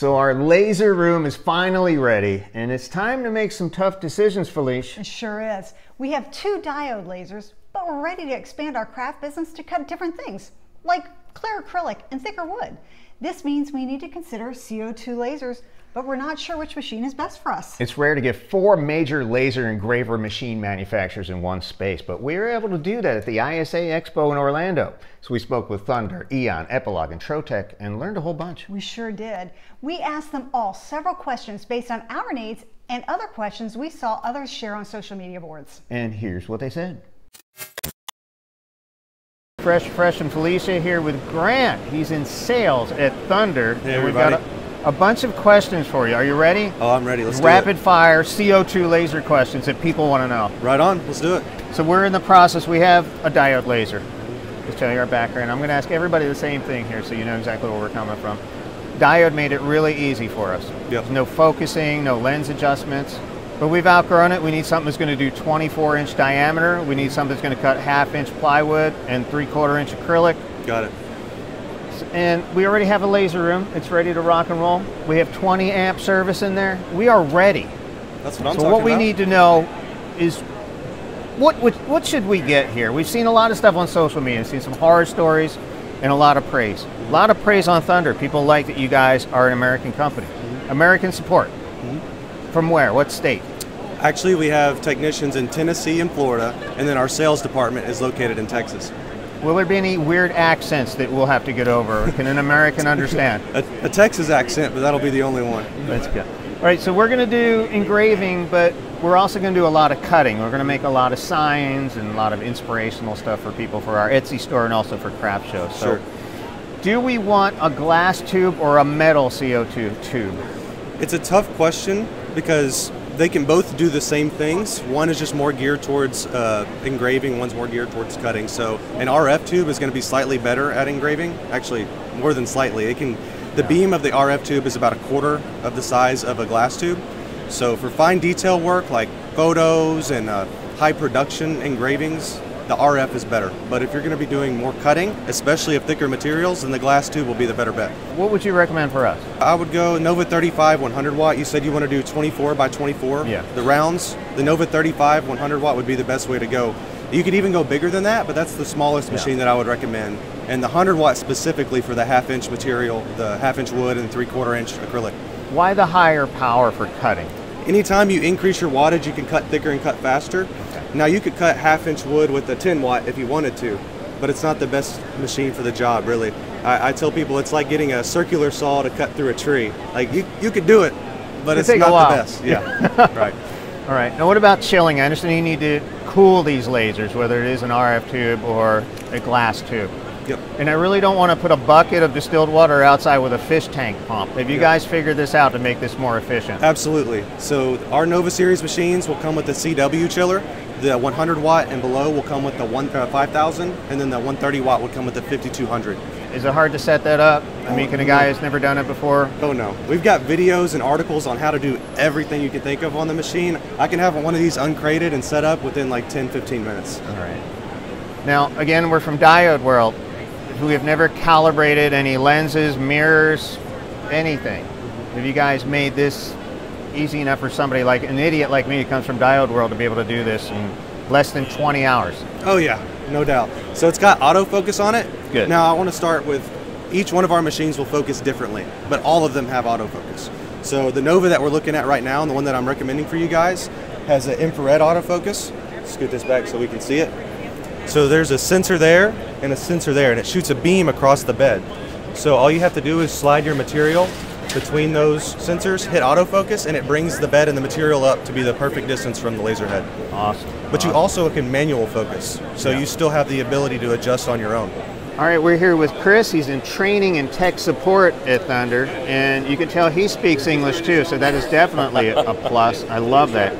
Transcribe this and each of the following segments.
So our laser room is finally ready, and it's time to make some tough decisions, Felicia. It sure is. We have 2 diode lasers, but we're ready to expand our craft business to cut different things, like clear acrylic and thicker wood. This means we need to consider CO2 lasers, but we're not sure which machine is best for us. It's rare to get 4 major laser engraver machine manufacturers in one space, but we were able to do that at the ISA Expo in Orlando. So we spoke with Thunder, Aeon, Epilog, and Trotec and learned a whole bunch. We sure did. We asked them all several questions based on our needs and other questions we saw others share on social media boards. And here's what they said. Fresh and Felicia here with Grant. He's in sales at Thunder. Hey, and we've everybody. got a bunch of questions for you. Are you ready? Oh, I'm ready. Let's do it. Rapid fire CO2 laser questions that people want to know. Right on. Let's do it. So we're in the process. We have a diode laser. Just tell you our background. I'm going to ask everybody the same thing here so you know exactly where we're coming from. Diode made it really easy for us. Yep. No focusing, no lens adjustments. But we've outgrown it. We need something that's going to do 24-inch diameter. We need something that's going to cut 1/2-inch plywood and 3/4-inch acrylic. Got it. And we already have a laser room. It's ready to rock and roll. We have 20 amp service in there. We are ready. That's what I'm talking So what we about. need to know is what should we get here? We've seen a lot of stuff on social media. We've seen some horror stories and a lot of praise. A lot of praise on Thunder. People like that you guys are an American company. American support. From where? What state? Actually, we have technicians in Tennessee and Florida, and then our sales department is located in Texas. Will there be any weird accents that we'll have to get over? Can an American understand? A Texas accent, but that'll be the only one. That's good. All right, so we're going to do engraving, but we're also going to do a lot of cutting. We're going to make a lot of signs and a lot of inspirational stuff for people for our Etsy store and also for craft shows. So, Sure. do we want a glass tube or a metal CO2 tube? It's a tough question because they can both do the same things. One is just more geared towards engraving, one's more geared towards cutting. So an RF tube is going to be slightly better at engraving, actually more than slightly. The beam of the RF tube is about 1/4 of the size of a glass tube. So for fine detail work like photos and high production engravings, the RF is better. But if you're going to be doing more cutting, especially of thicker materials, then the glass tube will be the better bet. What would you recommend for us? I would go Nova 35 100 watt. You said you want to do 24 by 24. Yeah. The rounds, the Nova 35 100 watt would be the best way to go. You could even go bigger than that, but that's the smallest machine that I would recommend. And the 100 watt specifically for the 1/2-inch material, the 1/2-inch wood and 3/4-inch acrylic. Why the higher power for cutting? Anytime you increase your wattage, you can cut thicker and cut faster. Now you could cut 1/2-inch wood with a 10 watt if you wanted to, but it's not the best machine for the job, really. I tell people it's like getting a circular saw to cut through a tree. Like you could do it, but it's not the best. Yeah, right. All right, now what about chilling? I understand you need to cool these lasers, whether it is an RF tube or a glass tube. Yep. And I really don't want to put a bucket of distilled water outside with a fish tank pump. Have you guys figured this out to make this more efficient? Absolutely. So our Nova series machines will come with the CW chiller. The 100 watt and below will come with the 5000, and then the 130 watt will come with the 5200. Is it hard to set that up? I mean, can a guy who's never done it before? Oh no. We've got videos and articles on how to do everything you can think of on the machine. I can have one of these uncrated and set up within like 10-15 minutes. All right. Now, again, we're from Diode World. We have never calibrated any lenses, mirrors, anything. Have you guys made this easy enough for somebody like an idiot like me who comes from Diode World to be able to do this in less than 20 hours? Oh yeah, no doubt. So it's got autofocus on it. Good. Now I want to start with each one of our machines will focus differently, but all of them have autofocus. So the Nova that we're looking at right now, and the one that I'm recommending for you guys, has an infrared autofocus. Scoot this back so we can see it. So there's a sensor there and a sensor there, and it shoots a beam across the bed. So all you have to do is slide your material between those sensors, hit autofocus, and it brings the bed and the material up to be the perfect distance from the laser head. Awesome. But you also can manual focus, so you still have the ability to adjust on your own. All right, we're here with Chris. He's in training and tech support at Thunder, and you can tell he speaks English too, so that is definitely a plus. I love that.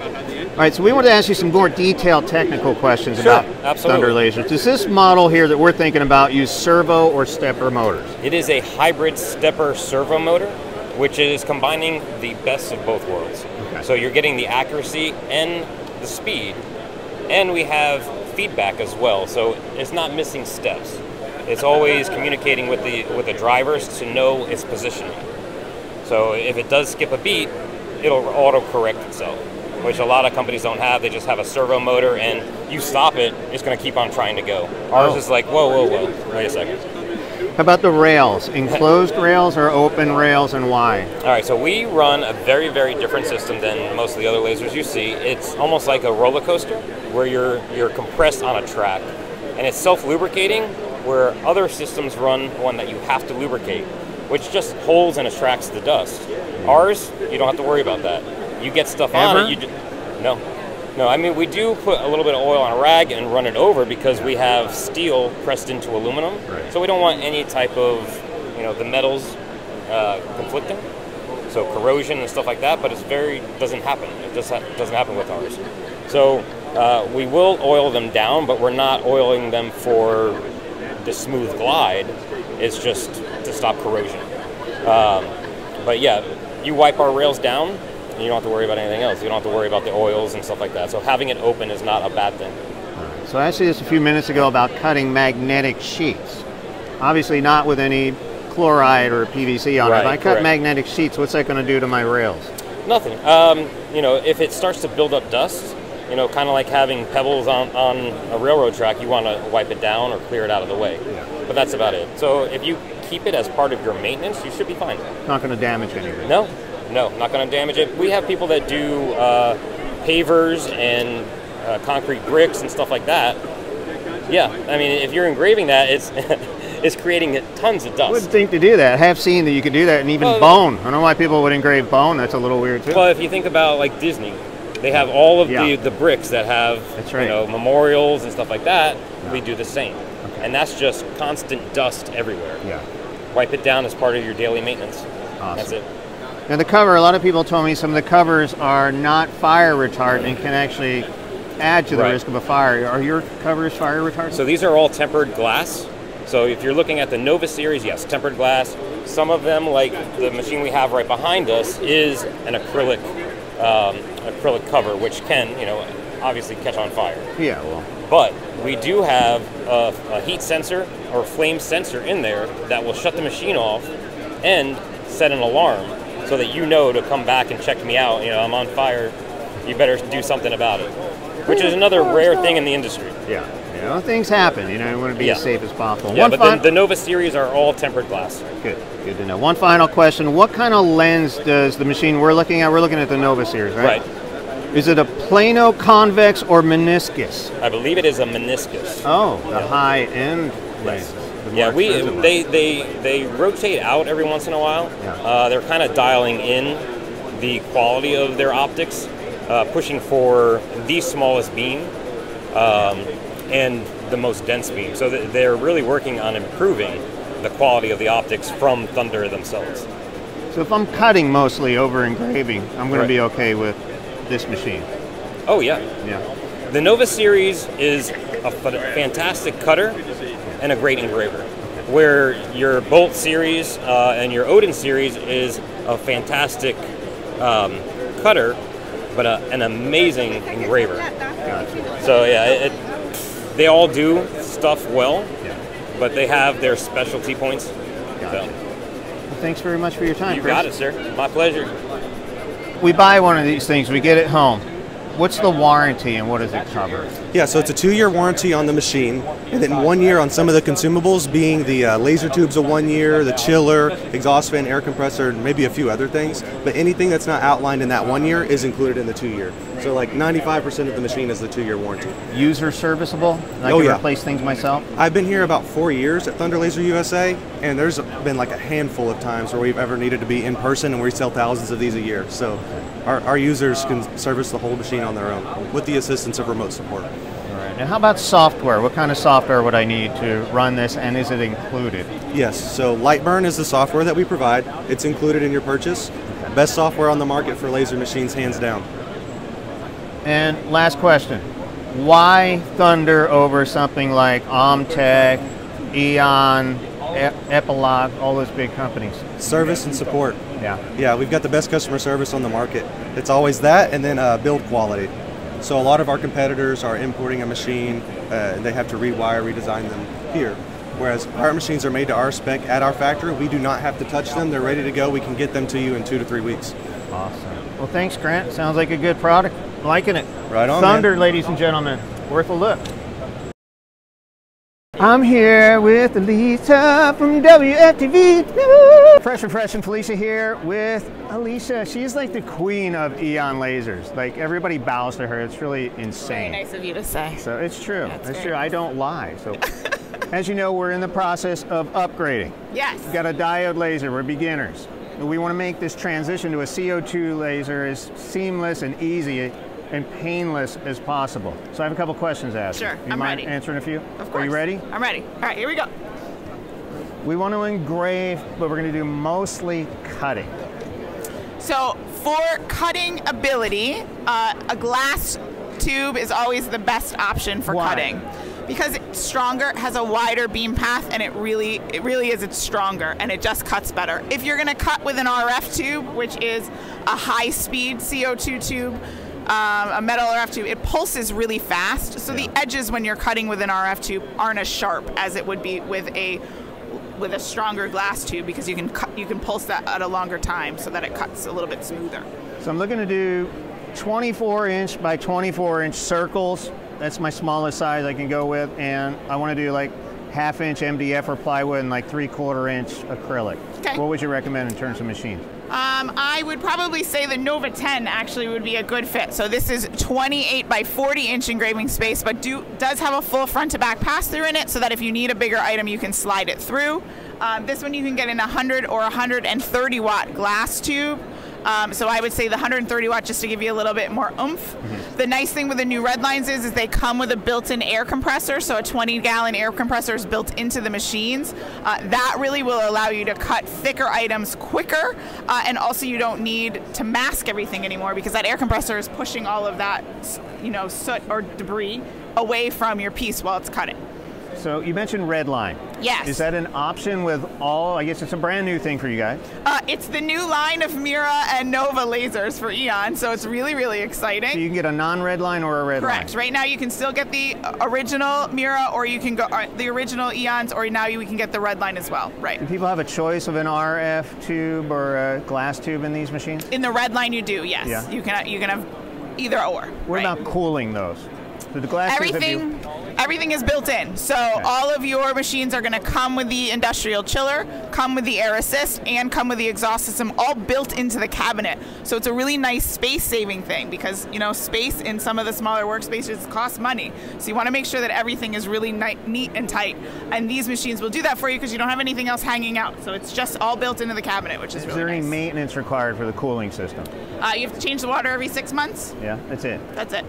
All right, so we want to ask you some more detailed technical questions about Thunder lasers. Does this model here that we're thinking about use servo or stepper motors? It is a hybrid stepper servo motor, which is combining the best of both worlds. Okay. So you're getting the accuracy and the speed, and we have feedback as well, so it's not missing steps. It's always communicating with the drivers to know its positioning. So if it does skip a beat, it'll auto-correct itself, which a lot of companies don't have. They just have a servo motor, and you stop it, it's going to keep on trying to go. Ours is like, whoa, whoa, whoa, wait a second. How about the rails? Enclosed rails or open rails, and why? All right, so we run a very, very different system than most of the other lasers you see. It's almost like a roller coaster where you're compressed on a track, and it's self-lubricating, where other systems run one that you have to lubricate, which just holds and attracts the dust. Ours, you don't have to worry about that. You get stuff on it. No. I mean, we do put a little bit of oil on a rag and run it over because we have steel pressed into aluminum. Right. So we don't want any type of, the metals conflicting. So corrosion and stuff like that. But doesn't happen. It just doesn't happen with ours. So we will oil them down, but we're not oiling them for the smooth glide. It's just to stop corrosion. But yeah, you wipe our rails down, and you don't have to worry about anything else. You don't have to worry about the oils and stuff like that. So having it open is not a bad thing. So I asked you this a few minutes ago about cutting magnetic sheets. Obviously not with any chloride or PVC on it. If I cut magnetic sheets, what's that going to do to my rails? Nothing. If it starts to build up dust, kind of like having pebbles on a railroad track, you want to wipe it down or clear it out of the way. Yeah. But that's about it. So if you keep it as part of your maintenance, you should be fine. Not going to damage anything? No, not going to damage it. We have people that do pavers and concrete bricks and stuff like that. Yeah, I mean, if you're engraving that, it's creating tons of dust. I wouldn't think to do that. I have seen that you could do that, and even bone. I don't know why people would engrave bone. That's a little weird too. Well, if you think about like Disney, they have all of the bricks that have memorials and stuff like that. Yeah. We do the same, and that's just constant dust everywhere. Yeah, wipe it down as part of your daily maintenance. Awesome. That's it. Now the cover, a lot of people told me some of the covers are not fire retardant and can actually add to the risk of a fire. Are your covers fire retardant? So these are all tempered glass. So if you're looking at the Nova series, yes, tempered glass. Some of them, like the machine we have right behind us, is an acrylic cover, which can, obviously catch on fire. Yeah, well. But we do have a heat sensor or flame sensor in there that will shut the machine off and set an alarm so that to come back and check me out. I'm on fire. You better do something about it. Which is another rare thing in the industry. Yeah. Things happen. You want to be as safe as possible. Yeah, but the Nova series are all tempered glass. Good to know. One final question. What kind of lens does the machine we're looking at? We're looking at the Nova series, right? Right. Is it a plano, convex, or meniscus? I believe it is a meniscus. Oh, the high-end lens. Yeah, they rotate out every once in a while. Yeah. They're kind of dialing in the quality of their optics, pushing for the smallest beam and the most dense beam. So they're really working on improving the quality of the optics from Thunder themselves. So if I'm cutting mostly over engraving, I'm going to be okay with this machine. Oh yeah. Yeah. The Nova series is a fantastic cutter and a great engraver, where your Bolt series and your Odin series is a fantastic cutter, but an amazing engraver. Gotcha. So yeah, they all do stuff well, but they have their specialty points. Gotcha. Well, thanks very much for your time, You Chris. got it, sir. My pleasure. We buy one of these things, we get it home. What's the warranty and what does it cover? Yeah, so it's a 2-year warranty on the machine, and then 1 year on some of the consumables, being the laser tubes a 1 year, the chiller, exhaust fan, air compressor, and maybe a few other things. But anything that's not outlined in that 1 year is included in the 2 year. So like 95% of the machine is the 2-year warranty. User serviceable? I can replace things myself? I've been here about 4 years at Thunder Laser USA, and there's been like a handful of times where we've ever needed to be in person, and we sell thousands of these a year. So our users can service the whole machine on their own with the assistance of remote support. All right. And how about software? What kind of software would I need to run this, and is it included? Yes, so Lightburn is the software that we provide. It's included in your purchase. Okay. Best software on the market for laser machines, hands down. And last question. Why Thunder over something like Omtech, Aeon, Epilog, all those big companies? Service and support. Yeah, we've got the best customer service on the market. It's always that, and then build quality. So a lot of our competitors are importing a machine, and they have to rewire, redesign them here. Whereas our machines are made to our spec at our factory. We do not have to touch them. They're ready to go. We can get them to you in 2 to 3 weeks. Awesome. Well, thanks, Grant. Sounds like a good product. Liking it. Right on, Thunder, man. ladies and gentlemen. Worth a look. I'm here with Alicia from WFTV. Fresh and Felicia here with Alicia. She's like the queen of Aeon lasers. Like, everybody bows to her. It's really insane. Very nice of you to say. So it's true. That's It's very true. I don't lie. So as you know, we're in the process of upgrading. Yes. We've got a diode laser. We're beginners. We want to make this transition to a CO2 laser as seamless and easy and painless as possible. So I have a couple questions to ask. Sure, you I'm mind ready. answering a few? Of course. Are you ready? I'm ready. All right, here we go. We want to engrave, but we're going to do mostly cutting. So for cutting ability, a glass tube is always the best option for Why? cutting. Because it's stronger, has a wider beam path, and it really is, it's stronger, and it just cuts better. If you're gonna cut with an RF tube, which is a high-speed CO2 tube, a metal RF tube, it pulses really fast, so the edges when you're cutting with an RF tube aren't as sharp as it would be with a stronger glass tube, because you can pulse that at a longer time so that it cuts a little bit smoother. So I'm looking to do 24-inch by 24-inch circles. That's my smallest size I can go with, and I want to do like 1/2-inch MDF or plywood and like 3/4-inch acrylic. Okay. What would you recommend in terms of machines? I would probably say the Nova 10 actually would be a good fit. So this is 28 by 40-inch engraving space, but does have a full front to back pass-through in it, so that if you need a bigger item, you can slide it through. This one you can get in 100 or 130 watt glass tube. So I would say the 130 watt, just to give you a little bit more oomph. The nice thing with the new Redlines is they come with a built-in air compressor, so a 20-gallon air compressor is built into the machines. That really will allow you to cut thicker items quicker, and also you don't need to mask everything anymore, because that air compressor is pushing all of that, soot or debris away from your piece while it's cutting. So you mentioned Redline. Yes. Is that an option with all, I guess it's a brand new thing for you guys? It's the new line of Mira and Nova lasers for Aeon, so it's really, really exciting. So you can get a non-Redline or a Redline? Correct. Right now you can still get the original Mira, or you can go the original Aeons, or now we can get the Redline as well. Right. Do people have a choice of an RF tube or a glass tube in these machines? In the Redline you do, yes. Yeah. You can have either or. What about cooling those? So the glass tubes Everything is built in. So all of your machines are going to come with the industrial chiller, come with the air assist, and come with the exhaust system, all built into the cabinet. So it's a really nice space-saving thing, because space in some of the smaller workspaces costs money. So you want to make sure that everything is really neat and tight. And these machines will do that for you, because you don't have anything else hanging out. So it's just all built into the cabinet, which is really nice. Is there any maintenance required for the cooling system? You have to change the water every 6 months. Yeah, that's it. That's it.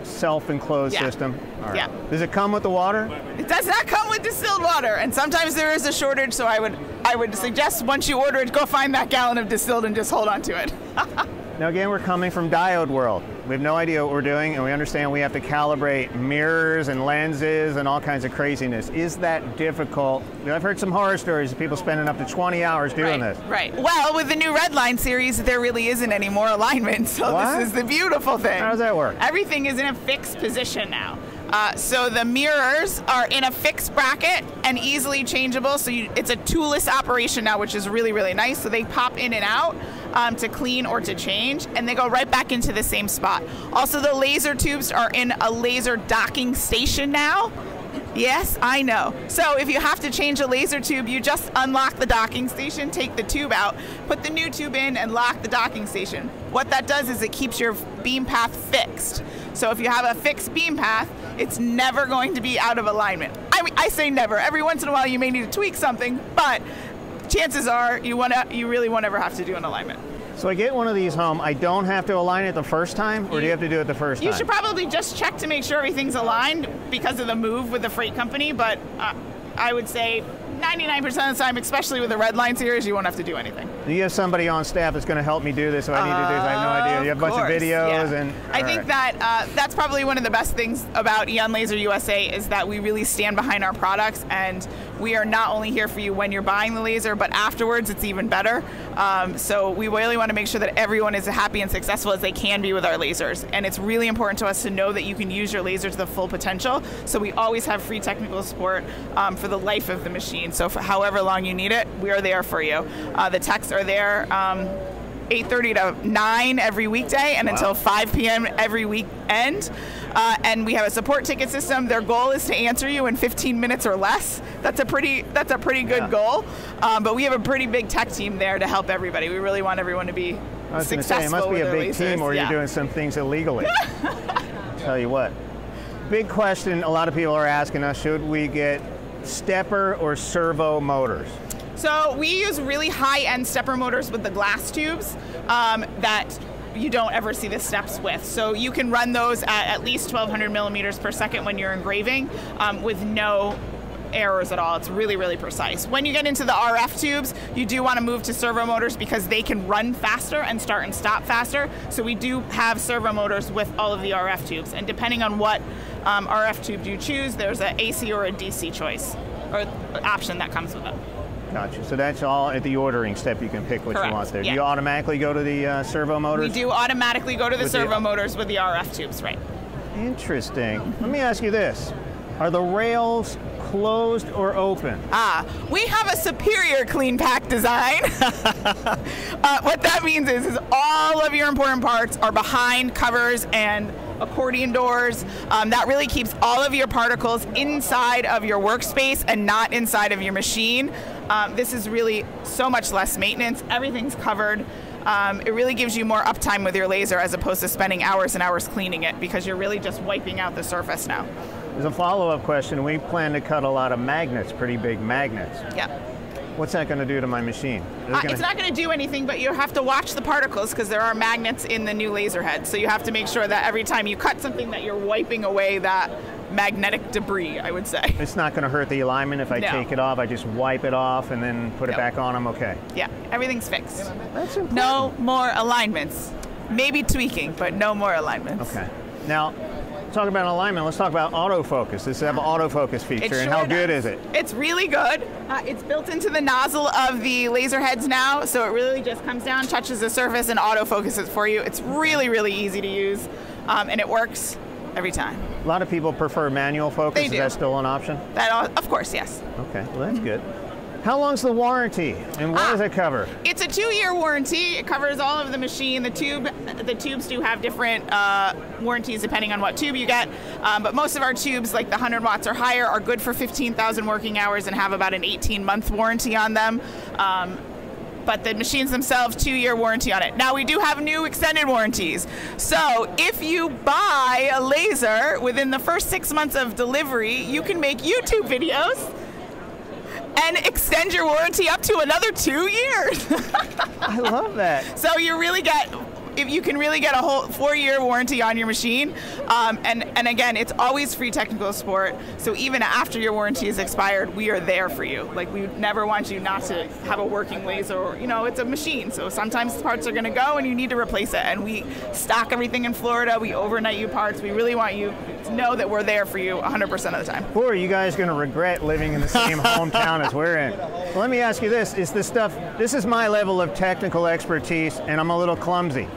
Self-enclosed system. All right. Yeah. Does it come with the water? It does not come with distilled water, and sometimes there is a shortage. So I would suggest once you order it, go find that gallon of distilled and just hold on to it. Now again, we're coming from diode world. We have no idea what we're doing, and we understand we have to calibrate mirrors and lenses and all kinds of craziness. Is that difficult? I've heard some horror stories of people spending up to 20 hours doing this. Right. Well, with the new Redline series, there really isn't any more alignment, so this is the beautiful thing. How does that work? Everything is in a fixed position now. So the mirrors are in a fixed bracket and easily changeable, so it's a toolless operation now, which is really, really nice. So they pop in and out to clean or to change, and they go right back into the same spot. Also, the laser tubes are in a laser docking station now. Yes, I know. So if you have to change a laser tube, you just unlock the docking station, take the tube out, put the new tube in, and lock the docking station. What that does is it keeps your beam path fixed. So if you have a fixed beam path, it's never going to be out of alignment. I say never. Every once in a while you may need to tweak something, but chances are you really won't ever have to do an alignment. So I get one of these home, I don't have to align it the first time, or do you have to do it the first time? You should probably just check to make sure everything's aligned because of the move with the freight company, but I would say 99% of the time, especially with the Redline series, you won't have to do anything. You have somebody on staff that's going to help me do this, so I need to do this. I have no idea. You have a bunch of videos. And I think that that's probably one of the best things about Aeon Laser USA is that we really stand behind our products, and we are not only here for you when you're buying the laser, but afterwards it's even better. So we really want to make sure that everyone is as happy and successful as they can be with our lasers. And it's really important to us to know that you can use your laser to the full potential. So we always have free technical support for the life of the machine. So for however long you need it, we are there for you. The techs are there 8:30 to 9 every weekday and until 5 p.m. every weekend. And we have a support ticket system. Their goal is to answer you in 15 minutes or less. That's a pretty good goal. But we have a pretty big tech team there to help everybody. We really want everyone to be successful. It must be a big team or you're doing some things illegally. Tell you what. Big question a lot of people are asking us, should we get stepper or servo motors? So we use really high-end stepper motors with the glass tubes that you don't ever see the steps with. So you can run those at least 1200 millimeters per second when you're engraving with no errors at all. It's really, really precise. When you get into the RF tubes, you do want to move to servo motors because they can run faster and start and stop faster. So we do have servo motors with all of the RF tubes. And depending on what RF tube you choose, there's an AC or a DC choice or option that comes with it. Gotcha. So that's all at the ordering step. You can pick what Correct. you want there. Yeah. Do you automatically go to the servo motors? We do automatically go to the servo motors with the RF tubes, right. Interesting. Let me ask you this. Are the rails closed or open? We have a superior clean pack design. What that means is all of your important parts are behind covers and accordion doors. That really keeps all of your particles inside of your workspace and not inside of your machine. This is really so much less maintenance. Everything's covered. It really gives you more uptime with your laser as opposed to spending hours and hours cleaning it because you're really just wiping out the surface now. As a follow-up question, we plan to cut a lot of magnets, pretty big magnets. Yeah. What's that going to do to my machine? It's not going to do anything, but you have to watch the particles because there are magnets in the new laser head. So you have to make sure that every time you cut something that you're wiping away that magnetic debris, I would say. It's not going to hurt the alignment if I take it off. I just wipe it off and then put it back on. I'm okay. Yeah, everything's fixed. That's important. No more alignments. Maybe tweaking, but no more alignments. Okay. Now, talk about alignment. Let's talk about autofocus. This have an autofocus feature, and how good is it? It's really good. It's built into the nozzle of the laser heads now, so it really just comes down, touches the surface, and autofocuses for you. It's really, really easy to use, and it works every time. A lot of people prefer manual focus. They do. Is that still an option? Of course, yes. Okay, well that's good. How long's the warranty, and what does it cover? It's a 2-year warranty. It covers all of the machine. The tubes do have different warranties depending on what tube you get, but most of our tubes, like the 100 watts or higher, are good for 15,000 working hours and have about an 18-month warranty on them. But the machines themselves, 2-year warranty on it. Now we do have new extended warranties. So if you buy a laser within the first 6 months of delivery, you can make YouTube videos and extend your warranty up to another 2 years. I love that. So you can really get a whole 4-year warranty on your machine. And again, it's always free technical support. So even after your warranty is expired, we are there for you. Like, we never want you not to have a working laser, or, it's a machine. So sometimes parts are gonna go and you need to replace it. And we stock everything in Florida. We overnight you parts. We really want you to know that we're there for you 100% of the time. Boy, are you guys gonna regret living in the same hometown as we're in. Well, let me ask you this. This is my level of technical expertise, and I'm a little clumsy.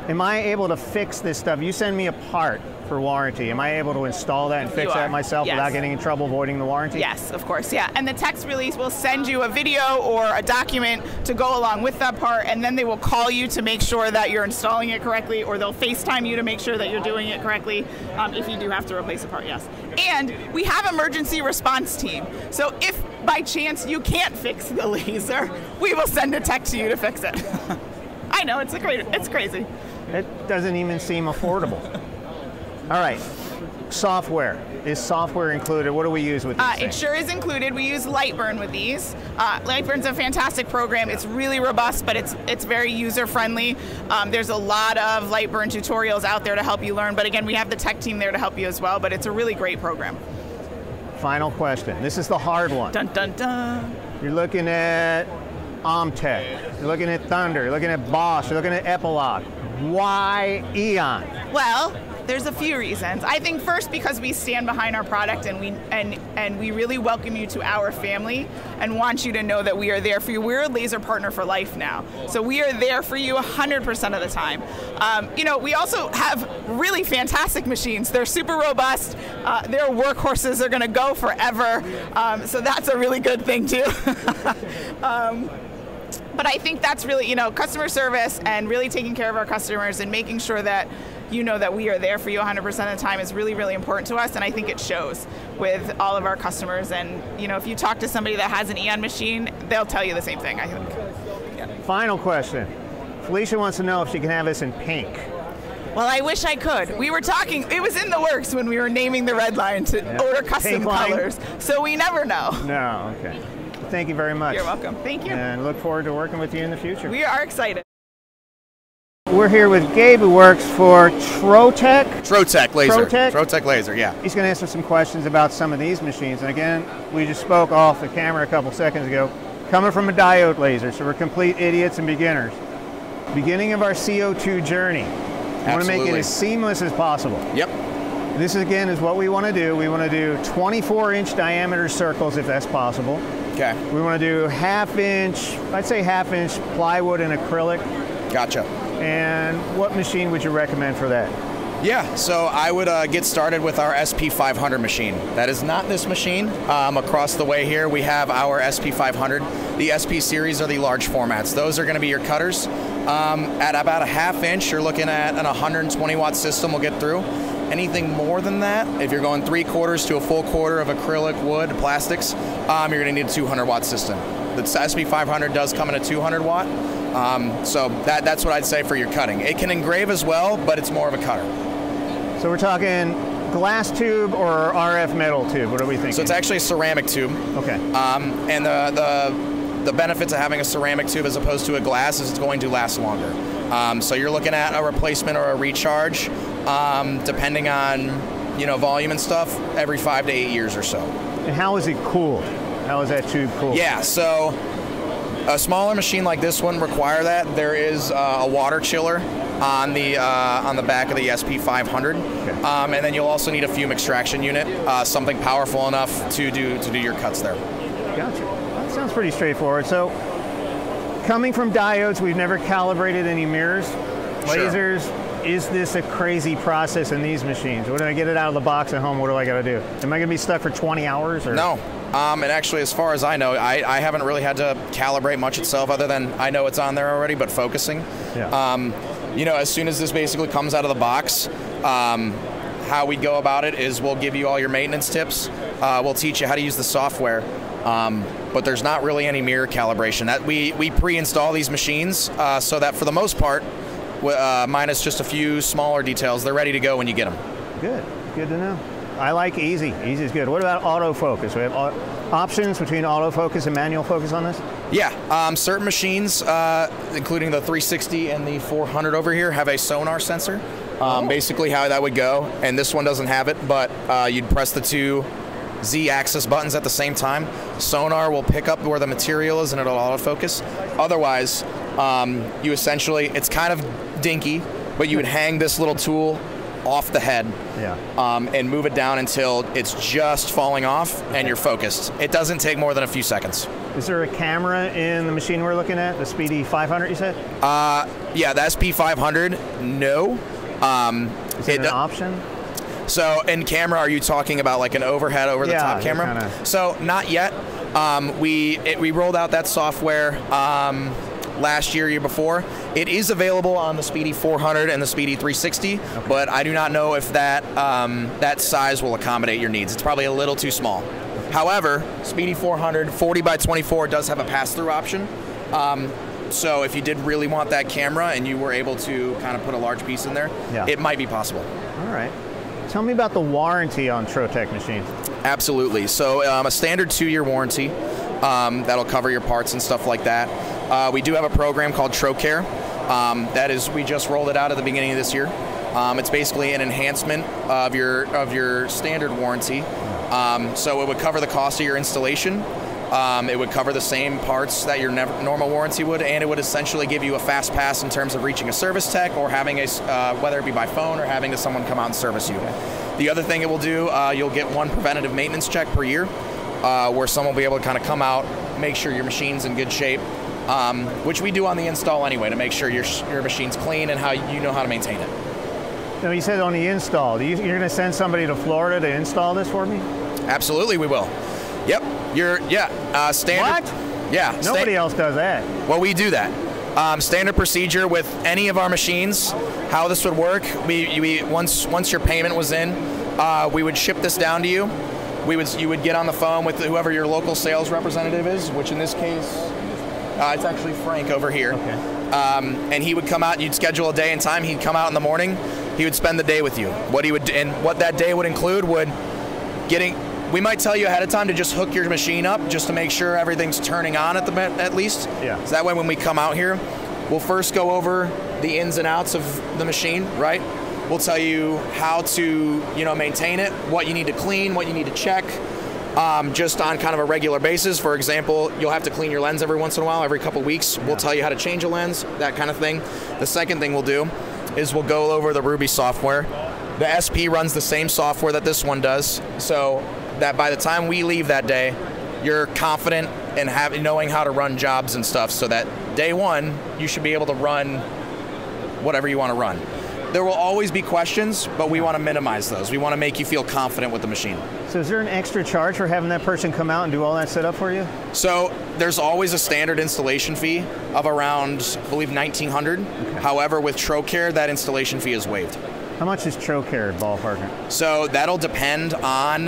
Am I able to fix this stuff? You send me a part for warranty. Am I able to install that and fix that myself without getting in trouble voiding the warranty? Yes, of course, yeah. And the text release will send you a video or a document to go along with that part, and then they will call you to make sure that you're installing it correctly, or they'll FaceTime you to make sure that you're doing it correctly if you do have to replace a part, yes. And we have emergency response team. So if by chance you can't fix the laser, we will send a tech to you to fix it. I know, it's crazy. It doesn't even seem affordable. All right, software. Is software included? What do we use with these It sure is included. We use Lightburn with these. Lightburn's a fantastic program. It's really robust, but it's very user-friendly. There's a lot of Lightburn tutorials out there to help you learn, but again, we have the tech team there to help you as well, but it's a really great program. Final question. This is the hard one. Dun, dun, dun. You're looking at Omtech. You're looking at Thunder. You're looking at Bosch. You're looking at Epilog. Why Aeon? Well, There's a few reasons. I think first because we stand behind our product and we really welcome you to our family and want you to know that we are there for you. We're a laser partner for life now. So we are there for you 100% of the time. You know, we also have really fantastic machines. They're super robust. They're workhorses. They're going to go forever. So that's a really good thing too. But I think that's really, you know, customer service and really taking care of our customers and making sure that you know that we are there for you 100% of the time is really, really important to us, and I think it shows with all of our customers. And, you know, if you talk to somebody that has an Aeon machine, they'll tell you the same thing, I think. Yeah. Final question. Felicia wants to know if she can have this in pink. Well, I wish I could. We were talking, it was in the works when we were naming the Redline to order custom colors, so we never know. No, okay. Thank you very much. You're welcome. Thank you. And look forward to working with you in the future. We are excited. We're here with Gabe, who works for Trotec. Trotec Laser. Trotec? Trotec Laser, yeah. He's going to answer some questions about some of these machines. And again, we just spoke off the camera a couple seconds ago, coming from a diode laser, so we're complete idiots and beginners. Beginning of our CO2 journey. We want to make it as seamless as possible. Yep. This again is what we want to do. We want to do 24-inch diameter circles if that's possible. Okay. We want to do half-inch, I'd say half-inch plywood and acrylic. Gotcha. And what machine would you recommend for that? Yeah, so I would get started with our SP500 machine. That is not this machine. Across the way here, we have our SP500. The SP series are the large formats. Those are going to be your cutters. At about a half-inch, you're looking at an 120-watt system will get through. Anything more than that, if you're going 3/4 to a full quarter of acrylic, wood, plastics, you're going to need a 200-watt system. The SP500 does come in a 200-watt, so that's what I'd say for your cutting. It can engrave as well, but it's more of a cutter. So we're talking glass tube or RF metal tube? What are we thinking? So it's actually a ceramic tube. Okay. And the benefits of having a ceramic tube as opposed to a glass is it's going to last longer. So you're looking at a replacement or a recharge, depending on volume and stuff, every 5 to 8 years or so. And how is it cooled? How is that tube cooled? Yeah, so a smaller machine like this wouldn't require that. There is a water chiller on the back of the SP500, okay. And then you'll also need a fume extraction unit, something powerful enough to do your cuts there. Gotcha. That sounds pretty straightforward. So, coming from diodes, we've never calibrated any mirrors, lasers. Sure. Is this a crazy process in these machines? When I get it out of the box at home, what do I got to do? Am I going to be stuck for 20 hours? Or? No. And actually, as far as I know, I haven't really had to calibrate much itself, other than I know it's on there already, but focusing. Yeah. As soon as this basically comes out of the box, how we go about it is we'll give you all your maintenance tips. We'll teach you how to use the software. But there's not really any mirror calibration. That we pre-install these machines so that for the most part, minus just a few smaller details, they're ready to go when you get them. Good to know. I like easy. Easy is good. What about autofocus? We have options between autofocus and manual focus on this? Yeah, certain machines, including the 360 and the 400 over here, have a sonar sensor. Basically how that would go, and this one doesn't have it, but you'd press the two Z-axis buttons at the same time. Sonar will pick up where the material is and it'll autofocus. Otherwise, you essentially, it's kind of dinky, but you would hang this little tool off the head, and move it down until it's just falling off and you're focused. It doesn't take more than a few seconds. Is there a camera in the machine we're looking at, the Speedy 500 you said? Yeah, the SP500, no. Is it an option? So in camera, are you talking about like an overhead over the top camera? Kinda. So not yet. We rolled out that software last year before. It is available on the Speedy 400 and the Speedy 360, but I do not know if that that size will accommodate your needs. It's probably a little too small. However, Speedy 400 40 by 24 does have a pass-through option. So if you did really want that camera and you were able to kind of put a large piece in there, it might be possible. All right. Tell me about the warranty on Trotec machines. Absolutely. So a standard 2-year warranty that'll cover your parts and stuff like that. We do have a program called TroCare. That is, we just rolled it out at the beginning of this year. It's basically an enhancement of your standard warranty. So it would cover the cost of your installation. It would cover the same parts that your normal warranty would, and it would essentially give you a fast pass in terms of reaching a service tech or having a, whether it be by phone or having someone come out and service you. The other thing it will do, you'll get one preventative maintenance check per year, where someone will be able to kind of come out, make sure your machine's in good shape, which we do on the install anyway to make sure your machine's clean and how you know how to maintain it. Now you said on the install, you're going to send somebody to Florida to install this for me? Absolutely, we will. Yep. Standard. What? Yeah. Nobody else does that. Well, we do that. Standard procedure with any of our machines. How this would work? We once your payment was in, we would ship this down to you. You would get on the phone with whoever your local sales representative is, which in this case, it's actually Frank over here. Okay. And he would come out. You'd schedule a day and time. He'd come out in the morning. He would spend the day with you. What that day would include we might tell you ahead of time to just hook your machine up just to make sure everything's turning on at least. Yeah. So that way when we come out here, we'll first go over the ins and outs of the machine, right? We'll tell you how to, maintain it, what you need to clean, what you need to check, just on kind of a regular basis. For example, you'll have to clean your lens every once in a while, every couple weeks. We'll tell you how to change a lens, that kind of thing. The second thing we'll do is we'll go over the Ruby software. The SP runs the same software that this one does, so that by the time we leave that day, you're confident in knowing how to run jobs and stuff, so that day one, you should be able to run whatever you want to run. There will always be questions, but we want to minimize those. We want to make you feel confident with the machine. So is there an extra charge for having that person come out and do all that setup for you? So there's always a standard installation fee of around, I believe, $1,900. Okay. However, with Trotec, that installation fee is waived. How much is Trotec ballpark? So that'll depend on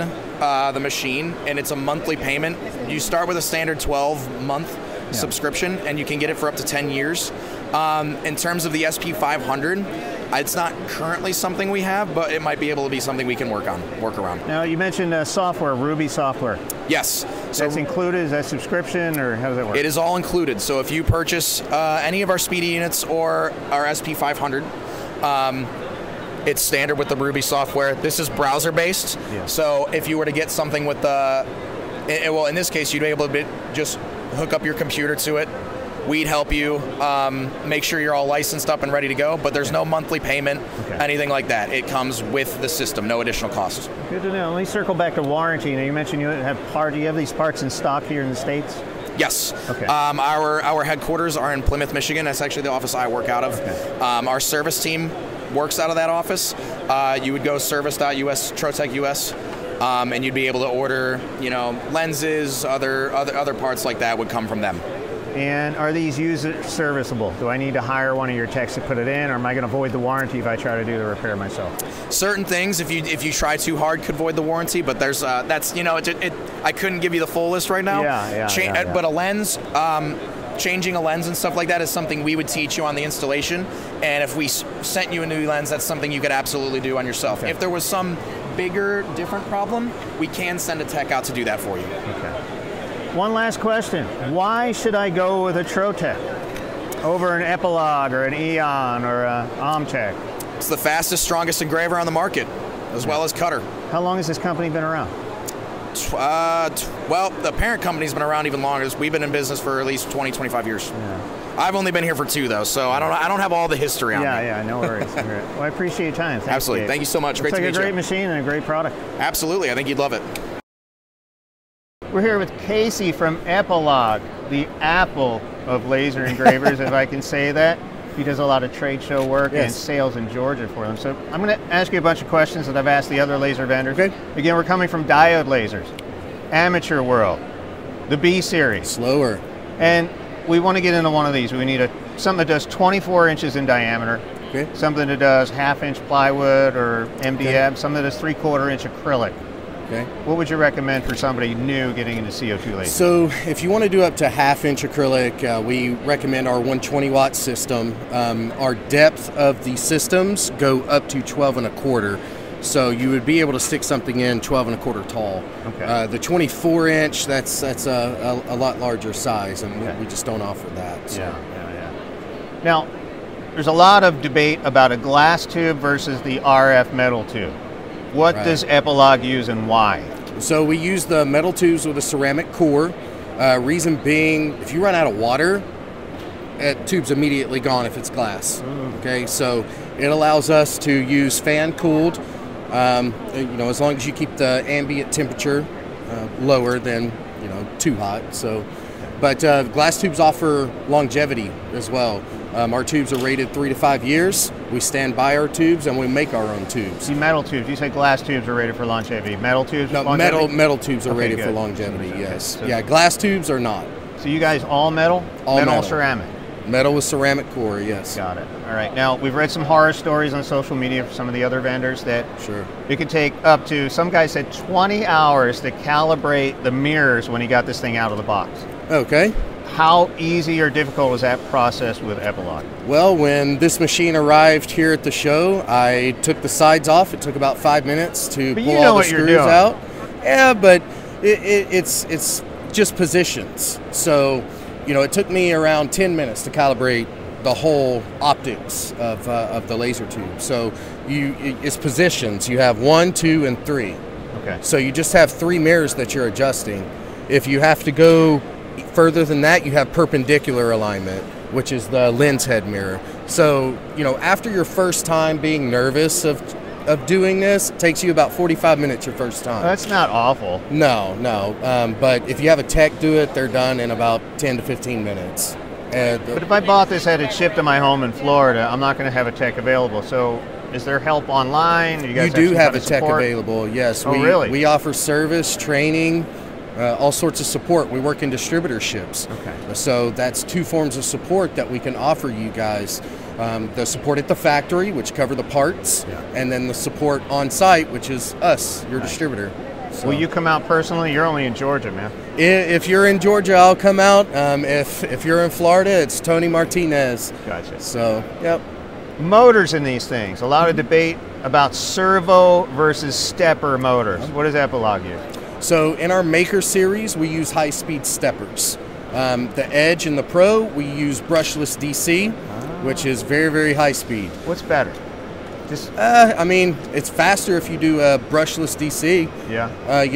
the machine, and it's a monthly payment. You start with a standard 12-month subscription, and you can get it for up to 10 years. In terms of the SP500, it's not currently something we have, but it might be able to be something we can work around. Now, you mentioned software, Ruby software. Yes. So that's included? Is that subscription, or how does that work? It is all included. So if you purchase any of our Speedy units or our SP500, it's standard with the Ruby software. This is browser-based. Yeah. So if you were to get something with well, in this case, you'd be able to just hook up your computer to it. We'd help you make sure you're all licensed up and ready to go, but there's no monthly payment, anything like that. It comes with the system, no additional cost. Good to know. Let me circle back to warranty. Now, you mentioned you have these parts in stock here in the States? Yes. Okay. Our headquarters are in Plymouth, Michigan. That's actually the office I work out of. Okay. Our service team works out of that office. You would go service.us, Trotec US, and you'd be able to order, lenses, other parts like that would come from them. And are these user serviceable? Do I need to hire one of your techs to put it in, or am I going to void the warranty if I try to do the repair myself? Certain things, if you try too hard, could void the warranty. But there's I couldn't give you the full list right now. Yeah. But a lens. Changing a lens and stuff like that is something we would teach you on the installation, and if we sent you a new lens, that's something you could absolutely do on yourself. Okay. If there was some bigger, different problem, we can send a tech out to do that for you. Okay. One last question. Why should I go with a Trotec over an Epilog or an Aeon or a Omtech? It's the fastest, strongest engraver on the market, as well as cutter. How long has this company been around? Well, the parent company's been around even longer. We've been in business for at least 20, 25 years. Yeah. I've only been here for 2, though, so I don't have all the history on me. Yeah, no worries. Well, I appreciate your time. Thanks, absolutely. Dave. Thank you so much. Great to meet you. It's like a great machine and a great product. Absolutely. I think you'd love it. We're here with Casey from Epilog, the Apple of laser engravers, if I can say that. He does a lot of trade show work and sales in Georgia for them. So I'm going to ask you a bunch of questions that I've asked the other laser vendors. Okay. Again, we're coming from diode lasers, amateur world, the B series. Slower. And we want to get into one of these. We need something that does 24 inches in diameter, something that does 1/2 inch plywood or MDF, something that does 3/4 inch acrylic. Okay. What would you recommend for somebody new getting into CO2 laser? So if you want to do up to 1/2 inch acrylic, we recommend our 120 watt system. Our depth of the systems go up to 12 1/4. So you would be able to stick something in 12 1/4 tall. Okay. The 24 inch, that's a lot larger size, and we just don't offer that. So. Yeah. Now, there's a lot of debate about a glass tube versus the RF metal tube. What does Epilog use and why? So we use the metal tubes with a ceramic core. Reason being, if you run out of water, that tube's immediately gone if it's glass. Okay, so it allows us to use fan cooled, as long as you keep the ambient temperature lower than too hot. So, but glass tubes offer longevity as well. Our tubes are rated 3 to 5 years. We stand by our tubes and we make our own tubes. See, metal tubes. You say glass tubes are rated for longevity. Metal tubes? No, longevity? metal tubes are rated good. for longevity. Yes. So, yeah, glass tubes are not. So you guys all metal? All metal. Ceramic? Metal with ceramic core. Yes. Got it. All right. Now we've read some horror stories on social media from some of the other vendors that it could take up to, some guy said 20 hours to calibrate the mirrors when he got this thing out of the box. Okay. How easy or difficult was that process with Epilog? Well, when this machine arrived here at the show, I took the sides off. It took about 5 minutes to pull all the screws out. Yeah, but it's just positions. So, it took me around 10 minutes to calibrate the whole optics of the laser tube. So it's positions. You have 1, 2, and 3. Okay. So you just have 3 mirrors that you're adjusting. If you have to go further than that, you have perpendicular alignment, which is the lens head mirror. So, after your first time being nervous of doing this, it takes you about 45 minutes your first time. That's not awful. No. But if you have a tech do it, they're done in about 10 to 15 minutes. But if I bought this, had it shipped to my home in Florida, I'm not going to have a tech available. So is there help online? You do have a tech available, yes. Oh, really? We offer service, training, all sorts of support. We work in distributorships. Okay. So that's 2 forms of support that we can offer you guys. The support at the factory, which cover the parts, and then the support on site, which is us, your distributor. So, will you come out personally? You're only in Georgia, man. If you're in Georgia, I'll come out. If you're in Florida, it's Tony Martinez. Gotcha. So, yep. Motors in these things. A lot of debate about servo versus stepper motors. What does Epilog use? So in our Maker series, we use high-speed steppers. The Edge and the Pro, we use brushless DC, which is very, very high speed. What's better? It's faster if you do a brushless DC. Yeah.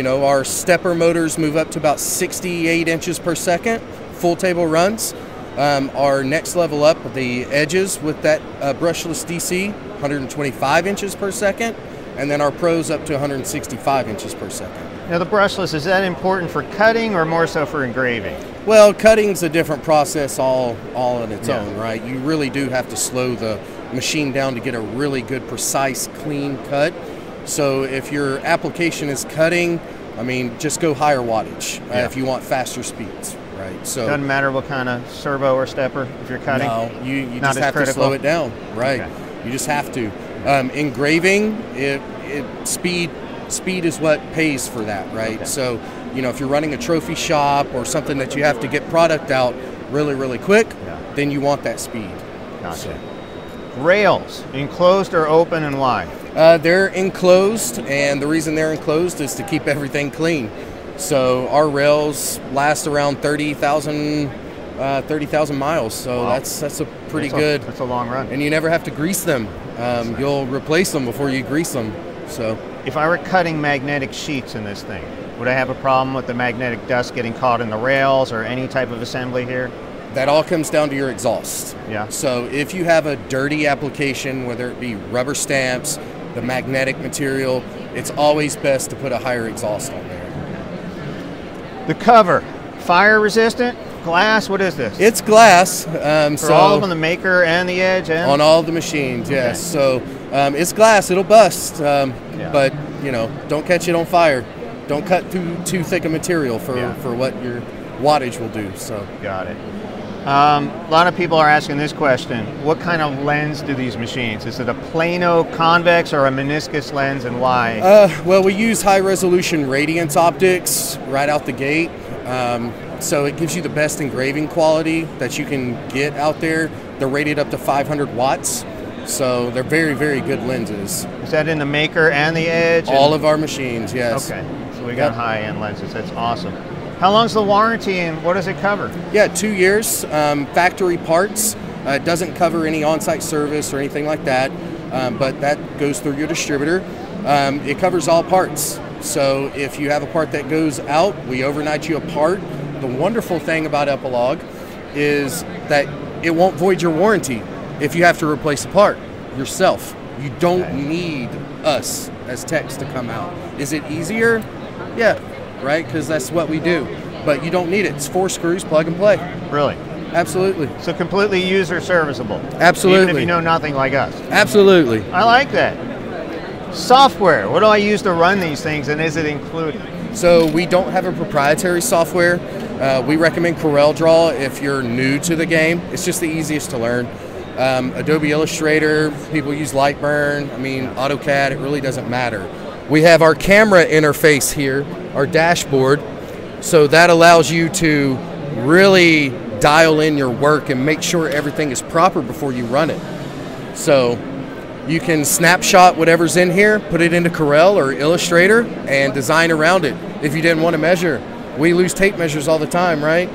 Our stepper motors move up to about 68 inches per second, full table runs. Our next level up, the Edges with that brushless DC, 125 inches per second. And then our Pros up to 165 inches per second. Now the brushless, is that important for cutting or more so for engraving? Well, cutting's a different process all on its own, right? You really do have to slow the machine down to get a really good, precise, clean cut. So if your application is cutting, just go higher wattage if you want faster speeds, right? So doesn't matter what kind of servo or stepper if you're cutting? No, you just have to slow it down, right? Okay. You just have to. Engraving, speed is what pays for that, right? Okay. So, if you're running a trophy shop or something that you have to get product out really, really quick, then you want that speed. Gotcha. So. Rails, enclosed or open, and why? They're enclosed, and the reason they're enclosed is to keep everything clean. So our rails last around 30,000 miles, so wow. That's a pretty good. That's a long run. And you never have to grease them. You'll replace them before you grease them. So, if I were cutting magnetic sheets in this thing, would I have a problem with the magnetic dust getting caught in the rails or any type of assembly here? That all comes down to your exhaust. Yeah. So if you have a dirty application, whether it be rubber stamps, the magnetic material, it's always best to put a higher exhaust on there. The cover, fire resistant? Glass? What is this? It's glass. For all of them, the Maker and the Edge? On all the machines, yes. Okay. So it's glass. It'll bust, but don't catch it on fire. Don't cut too thick a material for what your wattage will do. So got it. A lot of people are asking this question: what kind of lens do these machines? Is it a plano convex or a meniscus lens, and why? Well, we use high-resolution radiance optics right out the gate. So it gives you the best engraving quality that you can get out there. They're rated up to 500 watts, so they're very, very good lenses. Is that in the Maker and the Edge? All of our machines, yes. Okay, so we got high-end lenses. That's awesome. How long's the warranty and what does it cover? Yeah, 2 years. Factory parts. It doesn't cover any on-site service or anything like that, but that goes through your distributor. It covers all parts. So if you have a part that goes out, we overnight you a part. the wonderful thing about Epilog is that it won't void your warranty if you have to replace a part yourself. You don't need us as techs to come out. Is it easier? Yeah, right, because that's what we do. But you don't need it. It's 4 screws, plug and play. Really? Absolutely. So completely user serviceable. Absolutely. Even if you know nothing like us. Absolutely. I like that. Software. What do I use to run these things, and is it included? So we don't have a proprietary software. We recommend CorelDRAW if you're new to the game. It's just the easiest to learn. Adobe Illustrator, people use Lightburn. I mean, AutoCAD, it really doesn't matter. We have our camera interface here, our dashboard. So that allows you to really dial in your work and make sure everything is proper before you run it. So you can snapshot whatever's in here, put it into Corel or Illustrator, and design around it. If you didn't want to measure, we lose tape measures all the time, right?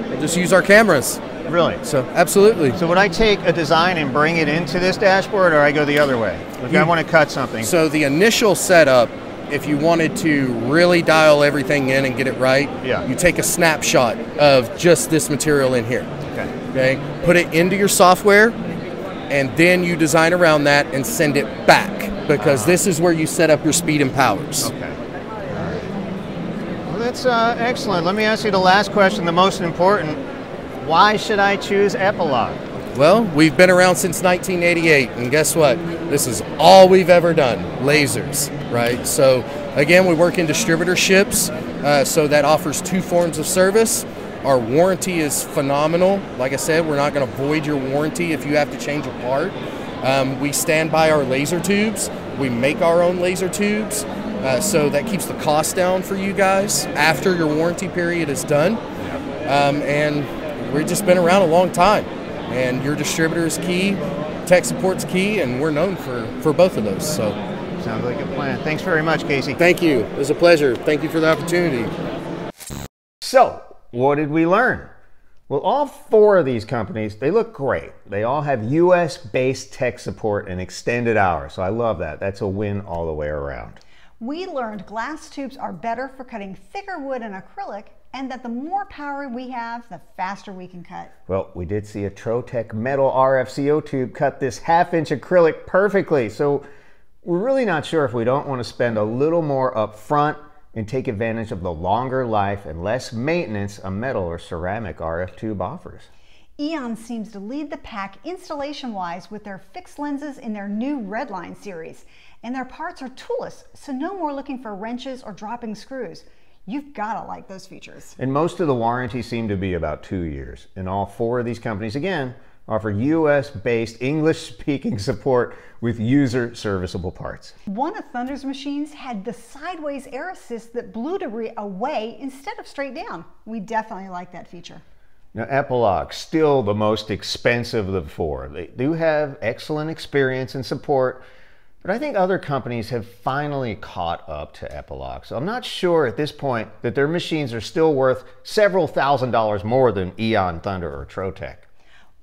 We'll just use our cameras. Really? So absolutely. So would I take a design and bring it into this dashboard, or I go the other way? If I want to cut something. So the initial setup, if you wanted to really dial everything in and get it right, you take a snapshot of just this material in here. Okay. Put it into your software, and then you design around that and send it back, because this is where you set up your speed and powers. Okay. All right. Well, that's excellent. Let me ask you the last question, the most important. Why should I choose Epilog? Well, we've been around since 1988, and guess what? This is all we've ever done, lasers, right? So again, we work in distributorships, so that offers 2 forms of service. Our warranty is phenomenal. Like I said, we're not going to void your warranty if you have to change a part. We stand by our laser tubes. We make our own laser tubes, so that keeps the cost down for you guys after your warranty period is done. And we've just been around a long time. And your distributor is key, tech support's key, and we're known for both of those. So, sounds like a plan. Thanks very much, Casey. Thank you. It was a pleasure. Thank you for the opportunity. So, what did we learn? Well, all 4 of these companies, they look great. They all have US-based tech support and extended hours. So I love that. That's a win all the way around. We learned glass tubes are better for cutting thicker wood and acrylic, and that the more power we have, the faster we can cut. Well, we did see a Trotec metal RFCO tube cut this 1/2-inch acrylic perfectly. So we're really not sure if we don't want to spend a little more up front and take advantage of the longer life and less maintenance a metal or ceramic RF tube offers. Aeon seems to lead the pack installation-wise with their fixed lenses in their new Redline series. And their parts are toolless, so no more looking for wrenches or dropping screws. You've got to like those features. And most of the warranties seem to be about 2 years. And all 4 of these companies, again, offer US-based English-speaking support with user-serviceable parts. One of Thunder's machines had the sideways air assist that blew debris away instead of straight down. We definitely like that feature. Now, Epilog, still the most expensive of the 4. They do have excellent experience and support, but I think other companies have finally caught up to Epilog. So I'm not sure at this point that their machines are still worth several $1,000s more than Aeon, Thunder, or Trotec.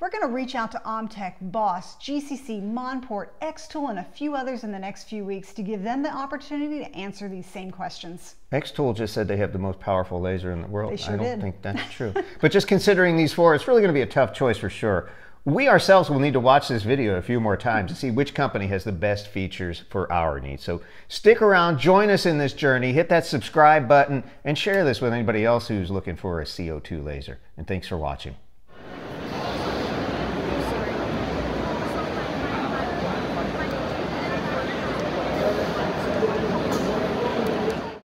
We're going to reach out to Omtech, Boss, GCC, Monport, Xtool, and a few others in the next few weeks to give them the opportunity to answer these same questions. Xtool just said they have the most powerful laser in the world. They sure I don't did. think that's true. But just considering these 4, it's really going to be a tough choice for sure. We ourselves will need to watch this video a few more times to see which company has the best features for our needs. So stick around, join us in this journey, hit that subscribe button, and share this with anybody else who's looking for a CO2 laser. And thanks for watching.